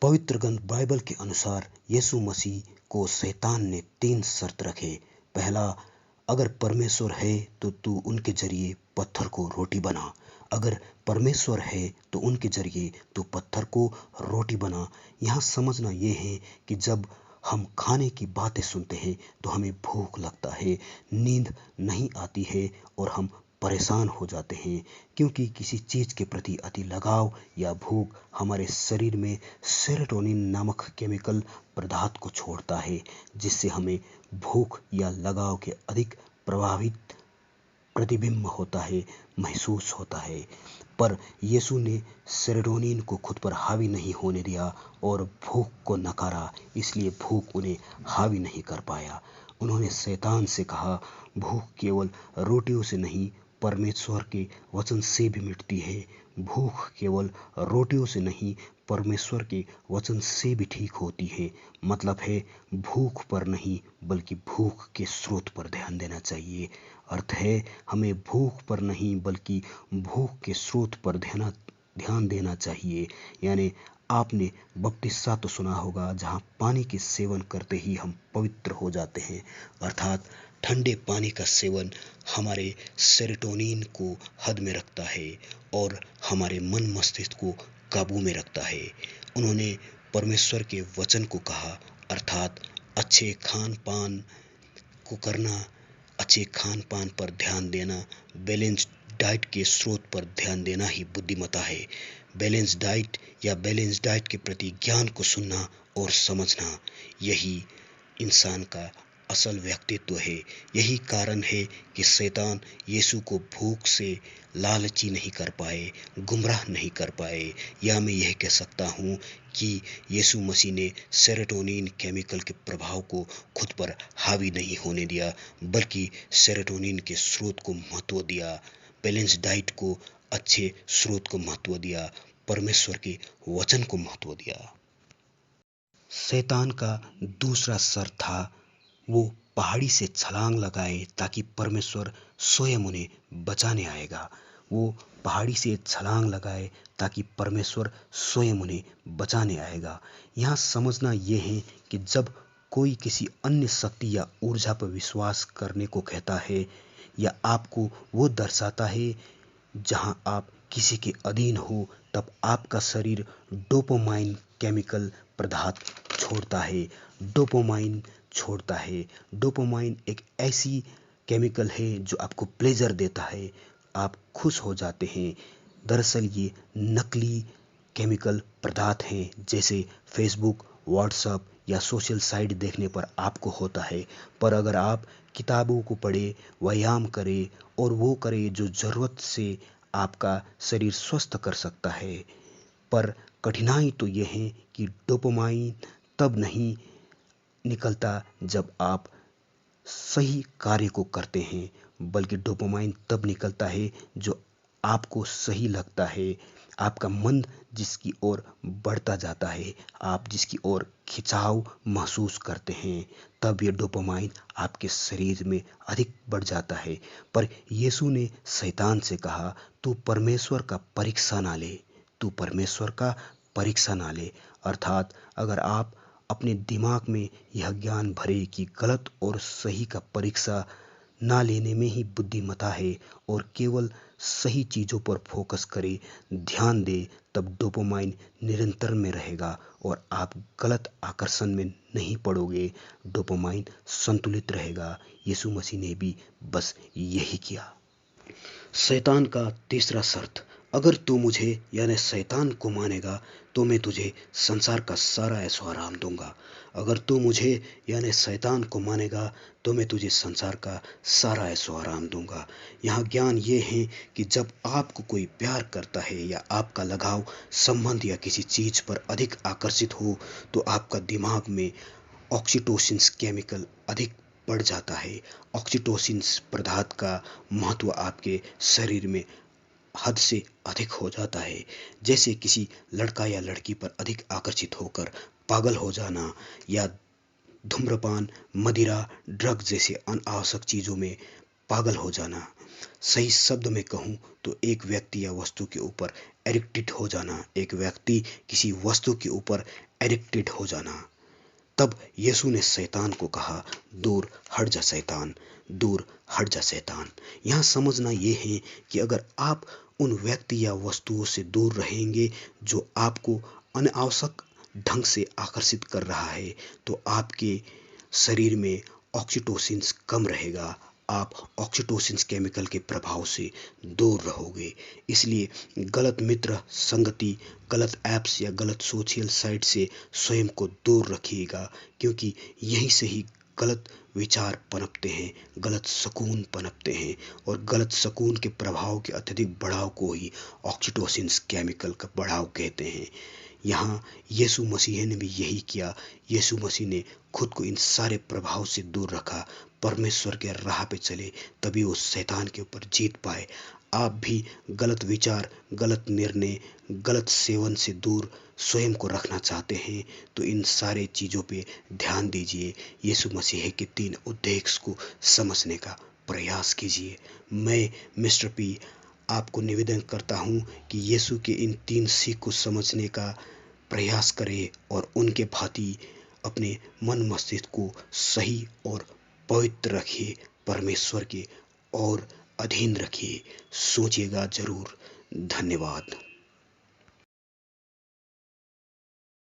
पवित्र ग्रंथ बाइबल के अनुसार यीशु मसीह को शैतान ने 3 शर्त रखे। पहला, अगर परमेश्वर है तो तू उनके जरिए पत्थर को रोटी बना। अगर परमेश्वर है तो उनके जरिए तू पत्थर को रोटी बना। यहाँ समझना ये है कि जब हम खाने की बातें सुनते हैं तो हमें भूख लगता है, नींद नहीं आती है और हम परेशान हो जाते हैं, क्योंकि किसी चीज के प्रति अति लगाव या भूख हमारे शरीर में सेरोटोनिन नामक केमिकल पदार्थ को छोड़ता है, जिससे हमें भूख या लगाव के अधिक प्रभावित प्रतिबिंब होता है, महसूस होता है। पर यीशु ने सेरोटोनिन को खुद पर हावी नहीं होने दिया और भूख को नकारा, इसलिए भूख उन्हें हावी नहीं कर पाया। उन्होंने शैतान से कहा, भूख केवल रोटियों से नहीं, परमेश्वर के वचन से भी मिटती है। भूख केवल रोटियों से नहीं, परमेश्वर के वचन से भी ठीक होती है। मतलब है, भूख पर नहीं बल्कि भूख के स्रोत पर ध्यान देना चाहिए। अर्थ है, हमें भूख पर नहीं बल्कि भूख के स्रोत पर ध्यान देना चाहिए। यानी आपने बपतिस्मा तो सुना होगा, जहाँ पानी के सेवन करते ही हम पवित्र हो जाते हैं। अर्थात ठंडे पानी का सेवन हमारे सेरोटोनिन को हद में रखता है और हमारे मन मस्तिष्क को काबू में रखता है। उन्होंने परमेश्वर के वचन को कहा, अर्थात अच्छे खान पान को करना, अच्छे खान पान पर ध्यान देना, बैलेंस्ड डाइट के स्रोत पर ध्यान देना ही बुद्धिमत्ता है। बैलेंस्ड डाइट या बैलेंस्ड डाइट के प्रति ज्ञान को सुनना और समझना, यही इंसान का असल व्यक्तित्व है। यही कारण है कि शैतान यीशु को भूख से लालची नहीं कर पाए, गुमराह नहीं कर पाए। या मैं यह कह सकता हूँ कि यीशु मसीह ने सेरोटोनिन केमिकल के प्रभाव को खुद पर हावी नहीं होने दिया, बल्कि सेरोटोनिन के स्रोत को महत्व दिया, बैलेंस डाइट को अच्छे स्रोत को महत्व दिया, परमेश्वर के वचन को महत्व दिया। शैतान का दूसरा शर्त था, वो पहाड़ी से छलांग लगाए ताकि परमेश्वर स्वयं उन्हें बचाने आएगा। वो पहाड़ी से छलांग लगाए ताकि परमेश्वर स्वयं उन्हें बचाने आएगा। यहाँ समझना ये है कि जब कोई किसी अन्य शक्ति या ऊर्जा पर विश्वास करने को कहता है या आपको वो दर्शाता है जहाँ आप किसी के अधीन हो, तब आपका शरीर डोपामाइन केमिकल पदार्थ छोड़ता है। डोपामाइन एक ऐसी केमिकल है जो आपको प्लेजर देता है, आप खुश हो जाते हैं। दरअसल ये नकली केमिकल पदार्थ हैं, जैसे फेसबुक, व्हाट्सएप या सोशल साइट देखने पर आपको होता है। पर अगर आप किताबों को पढ़े, व्यायाम करें और वो करें जो ज़रूरत से आपका शरीर स्वस्थ कर सकता है। पर कठिनाई तो यह है कि डोपामाइन तब नहीं निकलता जब आप सही कार्य को करते हैं, बल्कि डोपामाइन तब निकलता है जो आपको सही लगता है। आपका मन जिसकी ओर बढ़ता जाता है, आप जिसकी ओर खिंचाव महसूस करते हैं, तब ये डोपामाइन आपके शरीर में अधिक बढ़ जाता है। पर यीशु ने शैतान से कहा, तू परमेश्वर का परीक्षा ना ले। अर्थात अगर आप अपने दिमाग में यह ज्ञान भरे कि गलत और सही का परीक्षा ना लेने में ही बुद्धिमत्ता है और केवल सही चीज़ों पर फोकस करें, ध्यान दे, तब डोपामाइन निरंतर में रहेगा और आप गलत आकर्षण में नहीं पड़ोगे। डोपामाइन संतुलित रहेगा। यीशु मसीह ने भी बस यही किया। शैतान का तीसरा शर्त, अगर तू मुझे यानी शैतान को मानेगा तो मैं तुझे संसार का सारा ऐशो आराम दूंगा। अगर तू मुझे यानी शैतान को मानेगा तो मैं तुझे संसार का सारा ऐशो आराम दूंगा। यहाँ ज्ञान ये है कि जब आपको कोई प्यार करता है या आपका लगाव संबंध या किसी चीज पर अधिक आकर्षित हो, तो आपका दिमाग में ऑक्सीटोसिन केमिकल अधिक बढ़ जाता है। ऑक्सीटोसिन पदार्थ का महत्व आपके शरीर में हद से अधिक हो जाता है। जैसे किसी लड़का या लड़की पर अधिक आकर्षित होकर पागल हो जाना या धूम्रपान, मदिरा, ड्रग जैसे अनावश्यक चीज़ों में पागल हो जाना। सही शब्द में कहूँ तो एक व्यक्ति या वस्तु के ऊपर एडिक्टेड हो जाना, एक व्यक्ति किसी वस्तु के ऊपर एडिक्टेड हो जाना। तब यीशु ने शैतान को कहा, दूर हट जा शैतान, दूर हट जा शैतान। यहाँ समझना ये है कि अगर आप उन व्यक्ति या वस्तुओं से दूर रहेंगे जो आपको अनावश्यक ढंग से आकर्षित कर रहा है, तो आपके शरीर में ऑक्सीटोसिन कम रहेगा, आप ऑक्सीटोसिन केमिकल के प्रभाव से दूर रहोगे। इसलिए गलत मित्र संगति, गलत ऐप्स या गलत सोशल साइट से स्वयं को दूर रखिएगा, क्योंकि यहीं से ही गलत विचार पनपते हैं, गलत सुकून पनपते हैं, और गलत सुकून के प्रभाव के अत्यधिक बढ़ाव को ही ऑक्सीटोसिन केमिकल का बढ़ाव कहते हैं। यहाँ यीशु मसीह ने भी यही किया। यीशु मसीह ने खुद को इन सारे प्रभाव से दूर रखा, परमेश्वर के राह पे चले, तभी वो शैतान के ऊपर जीत पाए। आप भी गलत विचार, गलत निर्णय, गलत सेवन से दूर स्वयं को रखना चाहते हैं तो इन सारे चीज़ों पे ध्यान दीजिए। यीशु मसीह के 3 उद्देश्य को समझने का प्रयास कीजिए। मैं मिस्टर पी आपको निवेदन करता हूँ कि यीशु के इन 3 सीख को समझने का प्रयास करें और उनके भांति अपने मन मस्तिष्क को सही और पवित्र रखिए, परमेश्वर के और अधीन रखिए। सोचिएगा जरूर। धन्यवाद।